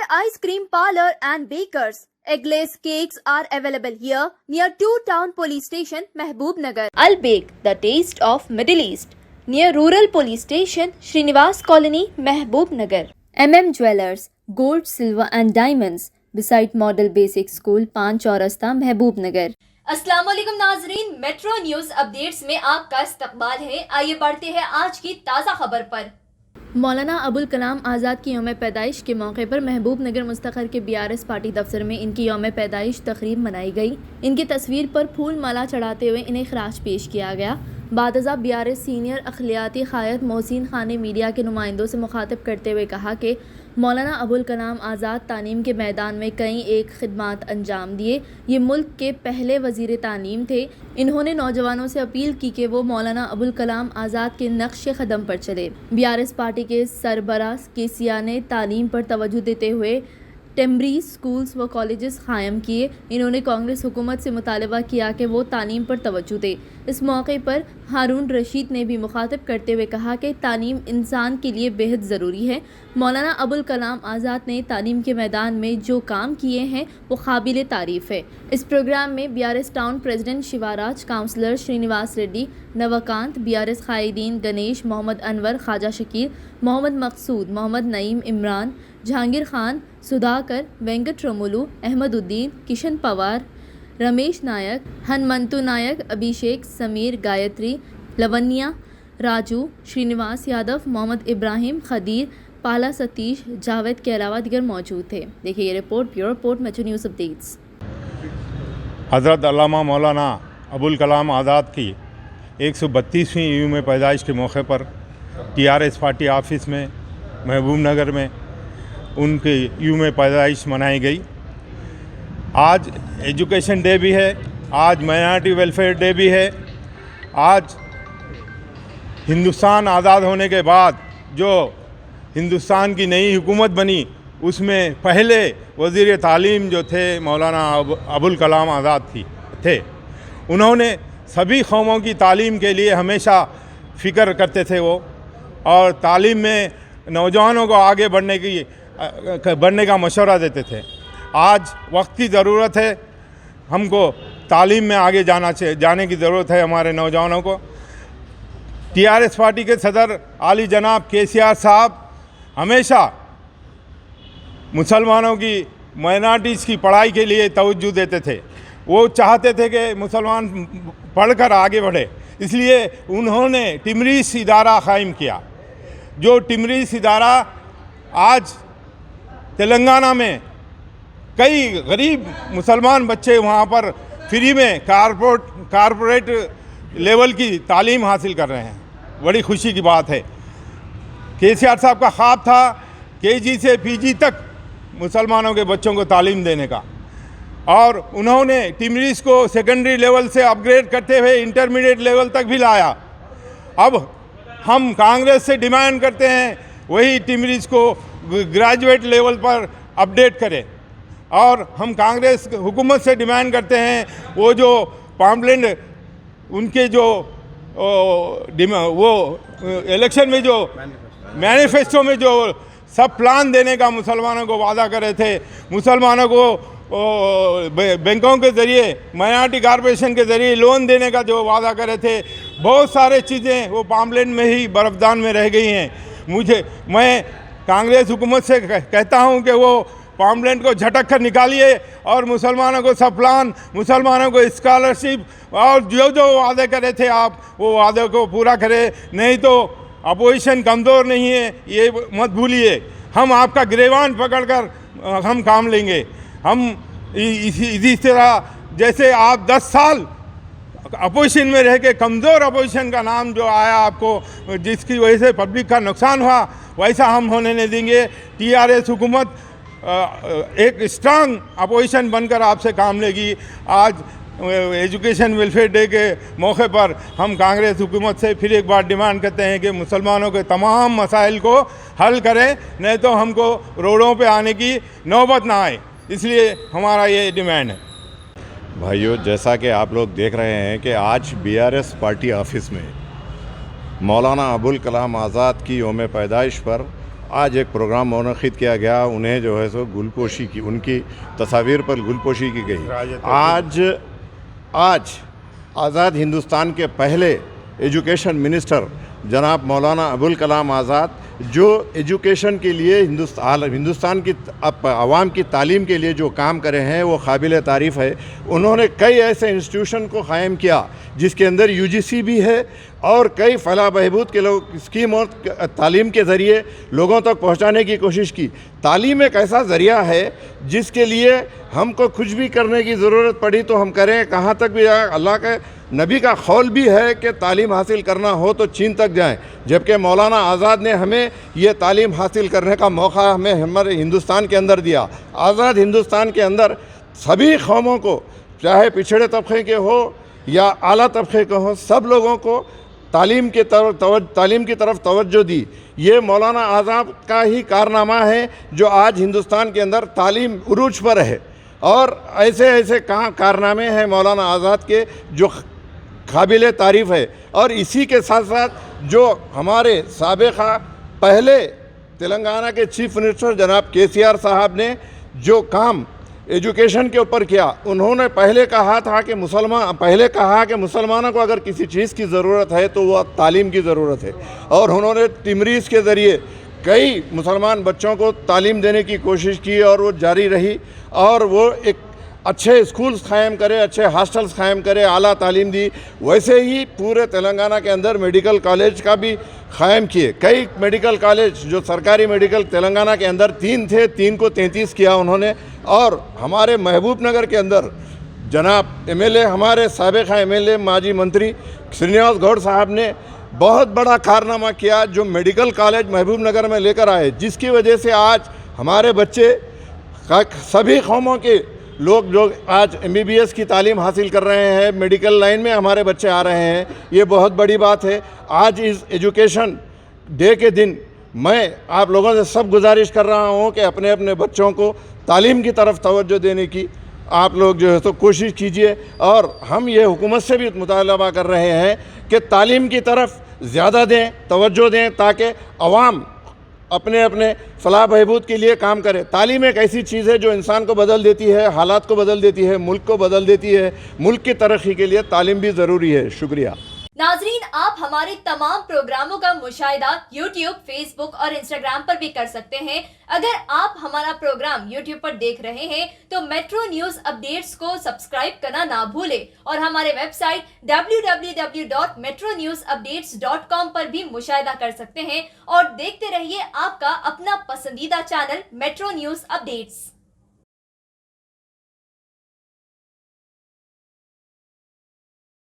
Ice Cream Parlor and Bakers. Eggless cakes are available here near 2 Town Police Station, Mehboob-Nagar. Al Bake, the taste of Middle East, near Rural Police Station, Srinivas Colony, Mehboob-Nagar. MM Jewelers, Gold, Silver and Diamonds, beside Model Basic School, 5 चौरस्ता, महबूब-नगर। अस्सलाम वालेकुम नाजरीन, metro news updates में आपका इस्तकबाल है। आइए बढ़ते हैं आज की ताज़ा खबर पर। मौलाना अबुल कलाम आज़ाद की यौम पैदाइश के मौके पर महबूब नगर मुस्तक़र के BRS पार्टी दफ्तर में इनकी यौम पैदाइश तकरीब मनाई गई। इनकी तस्वीर पर फूल माला चढ़ाते हुए इन्हें खराज पेश किया गया। बादज़ा BRS सीनियर अखिलियाती क़ायद मोहसिन खान ने मीडिया के नुमाइंदों से मुखातिब करते हुए कहा कि मौलाना अबुल कलाम आज़ाद तालीम के मैदान में कई एक खिदमात अंजाम दिए। ये मुल्क के पहले वज़ीर तालीम थे। इन्होंने नौजवानों से अपील की कि वो मौलाना अबुल कलाम आज़ाद के नक्श कदम पर चले। BRS पार्टी के सरबराह केसिया ने तालीम पर तवज्जो देते हुए टेम्बरी स्कूल्स व कॉलेजेस कायम किए। इन्होंने कांग्रेस हुकूमत से मुतालबा किया कि वो तालीम पर तवज्जो दे। इस मौके पर हारून रशीद ने भी मुखातिब करते हुए कहा कि तालीम इंसान के लिए बेहद ज़रूरी है। मौलाना अबुल कलाम आज़ाद ने तालीम के मैदान में जो काम किए हैं वो काबिल तारीफ़ है। इस प्रोग्राम में BRS town president Shivaraj, councillor Srinivas Reddy, Navakanth, BRS कायदीन गणेश, मोहम्मद अनवर, ख्वाजा शकील, मोहम्मद मकसूद, मोहम्मद नईम, इमरान, जहांगीर खान, सुधाकर, वेंकट रमुलू, अहमदुद्दीन, किशन पवार, रमेश नायक, हनुमंतु नायक, अभिषेक, समीर, गायत्री, लवन्या, राजू, श्रीनिवास यादव, मोहम्मद इब्राहिम, खदीर, पाला सतीश, जावेद के अलावा दीगर मौजूद थे। देखिए ये report, bureau report, metro news updates. हज़रत अल्लामा मौलाना अबुल कलाम आज़ाद की 132वीं यौम पैदाइश के मौके पर TRS पार्टी ऑफिस में महबूब नगर में उनकी यौम पैदाइश मनाई गई। आज एजुकेशन डे भी है, आज माइनॉरिटी वेलफेयर डे भी है। आज हिंदुस्तान आज़ाद होने के बाद जो हिंदुस्तान की नई हुकूमत बनी उसमें पहले वज़ीर तालीम जो थे मौलाना अबुल कलाम आज़ाद थे। उन्होंने सभी कौमों की तालीम के लिए हमेशा फ़िक्र करते थे वो, और तालीम में नौजवानों को आगे बढ़ने का मशवरा देते थे। आज वक्त की ज़रूरत है, हमको तालीम में आगे जाने की ज़रूरत है हमारे नौजवानों को। TRS पार्टी के सदर आली जनाब KCR साहब हमेशा मुसलमानों की, माइनॉरिटीज़ की पढ़ाई के लिए तवज्जो देते थे। वो चाहते थे कि मुसलमान पढ़कर आगे बढ़े, इसलिए उन्होंने टिमरीस इदारा कायम किया। जो टिमरीस इदारा आज तेलंगाना में कई गरीब मुसलमान बच्चे वहाँ पर फ्री में कारपोरेट लेवल की तालीम हासिल कर रहे हैं। बड़ी खुशी की बात है। KCR साहब का ख्वाब था KG से PG तक मुसलमानों के बच्चों को तालीम देने का, और उन्होंने टिमरीस को सेकेंडरी लेवल से अपग्रेड करते हुए इंटरमीडिएट लेवल तक भी लाया। अब हम कांग्रेस से डिमांड करते हैं वही टिमरीस को ग्रेजुएट लेवल पर अपडेट करें, और हम कांग्रेस हुकूमत से डिमांड करते हैं वो जो पाम्पलेट उनके जो वो इलेक्शन में जो मैनिफेस्टो में जो सब प्लान देने का मुसलमानों को वादा करे थे, मुसलमानों को बैंकों के ज़रिए, माइनॉरिटी कॉरपोरेशन के ज़रिए लोन देने का जो वादा करे थे, बहुत सारे चीज़ें वो पाम्पलेट में ही बर्फदान में रह गई हैं। मैं कांग्रेस हुकूमत से कहता हूं कि वो पाम्पलेट को झटक कर निकालिए और मुसलमानों को सब प्लान, मुसलमानों को स्कॉलरशिप और जो वादे करे थे आप वो वादे को पूरा करें, नहीं तो अपोजिशन कमज़ोर नहीं है ये मत भूलिए। हम आपका गिरेबान पकड़कर हम काम लेंगे। हम इसी तरह जैसे आप 10 साल अपोजिशन में रह के कमज़ोर अपोजिशन का नाम जो आया आपको, जिसकी वजह से पब्लिक का नुकसान हुआ, वैसा हम होने नहीं देंगे। TRS हुकूमत एक स्ट्रांग अपोजिशन बनकर आपसे काम लेगी। आज एजुकेशन वेलफेयर डे के मौके पर हम कांग्रेस हुकूमत से फिर एक बार डिमांड करते हैं कि मुसलमानों के तमाम मसाइल को हल करें, नहीं तो हमको रोडों पे आने की नौबत ना आए, इसलिए हमारा ये डिमांड है। भाइयों, जैसा कि आप लोग देख रहे हैं कि आज BRS पार्टी ऑफिस में मौलाना अबुल कलाम आज़ाद की यौम पैदाइश पर आज एक प्रोग्राम मुनक़िद किया गया, उन्हें जो है सो गुलपोशी की, उनकी तस्वीर पर गुलपोशी की गई। आज आज़ाद हिंदुस्तान के पहले एजुकेशन मिनिस्टर जनाब मौलाना अबुल कलाम आज़ाद, जो एजुकेशन के लिए हिंदुस्तान की आवाम की तालीम के लिए जो काम करे हैं वो काबिल तारीफ़ है। उन्होंने कई ऐसे इंस्टीट्यूशन को क़ायम किया जिसके अंदर यूजीसी भी है और कई फलाह बहबूद के लोग स्कीम और तालीम के ज़रिए लोगों तक पहुंचाने की कोशिश की। तालीम एक ऐसा ज़रिया है जिसके लिए हमको कुछ भी करने की ज़रूरत पड़ी तो हम करें, कहाँ तक भी जाए। अल्लाह के नबी का कौल भी है कि तालीम हासिल करना हो तो चीन तक जाएं, जबकि मौलाना आज़ाद ने हमें ये तालीम हासिल करने का मौका हमें हमारे हिंदुस्तान के अंदर दिया। आज़ाद हिंदुस्तान के अंदर सभी कौमों को, चाहे पिछड़े तबके के हो या आला तबके के हो, सब लोगों को तालीम की तरफ तवज्जो दी। ये मौलाना आज़ाद का ही कारनामा है जो आज हिंदुस्तान के अंदर तालीम उरूज पर है। और ऐसे ऐसे कारनामे हैं मौलाना आज़ाद के जो काबिल तारीफ़ है। और इसी के साथ साथ जो हमारे साबिक़ा पहले तेलंगाना के चीफ मिनिस्टर जनाब केसीआर साहब ने जो काम एजुकेशन के ऊपर किया, उन्होंने पहले कहा कि मुसलमानों को अगर किसी चीज़ की ज़रूरत है तो वह तालीम की ज़रूरत है। और उन्होंने तिमरीज़ के ज़रिए कई मुसलमान बच्चों को तालीम देने की कोशिश की और वो जारी रही। और वो एक अच्छे स्कूल्स कायम करे, अच्छे हॉस्टल्स कायम करे, आला तालीम दी। वैसे ही पूरे तेलंगाना के अंदर मेडिकल कॉलेज का भी कायम किए। कई मेडिकल कॉलेज जो सरकारी मेडिकल तेलंगाना के अंदर 3 थे, 3 को 33 किया उन्होंने। और हमारे महबूब नगर के अंदर जनाब एमएलए, हमारे साबिक़ा एमएलए माजी मंत्री श्रीनिवास गौड़ साहब ने बहुत बड़ा कारनामा किया जो मेडिकल कॉलेज महबूब नगर में लेकर आए, जिसकी वजह से आज हमारे बच्चे सभी कौमों के लोग जो आज MBBS की तालीम हासिल कर रहे हैं, मेडिकल लाइन में हमारे बच्चे आ रहे हैं, ये बहुत बड़ी बात है। आज इस एजुकेशन डे के दिन मैं आप लोगों से सब गुजारिश कर रहा हूँ कि अपने अपने बच्चों को तालीम की तरफ तवज्जो देने की आप लोग जो है तो कोशिश कीजिए। और हम ये हुकूमत से भी मुतालबा कर रहे हैं कि तालीम की तरफ ज़्यादा दें, तवज्जो दें, ताकि अवाम अपने अपने फलाह बहबूद के लिए काम करे। तालीम एक ऐसी चीज़ है जो इंसान को बदल देती है, हालात को बदल देती है, मुल्क को बदल देती है। मुल्क की तरक्की के लिए तालीम भी ज़रूरी है। शुक्रिया। नाजरीन, आप हमारे तमाम प्रोग्रामों का मुशाहिदा YouTube, Facebook और Instagram पर भी कर सकते हैं। अगर आप हमारा प्रोग्राम YouTube पर देख रहे हैं तो मेट्रो न्यूज अपडेट्स को सब्सक्राइब करना ना भूलें और हमारे वेबसाइट www.metronewsupdates.com पर भी मुशाहिदा कर सकते हैं। और देखते रहिए आपका अपना पसंदीदा चैनल मेट्रो न्यूज अपडेट्स।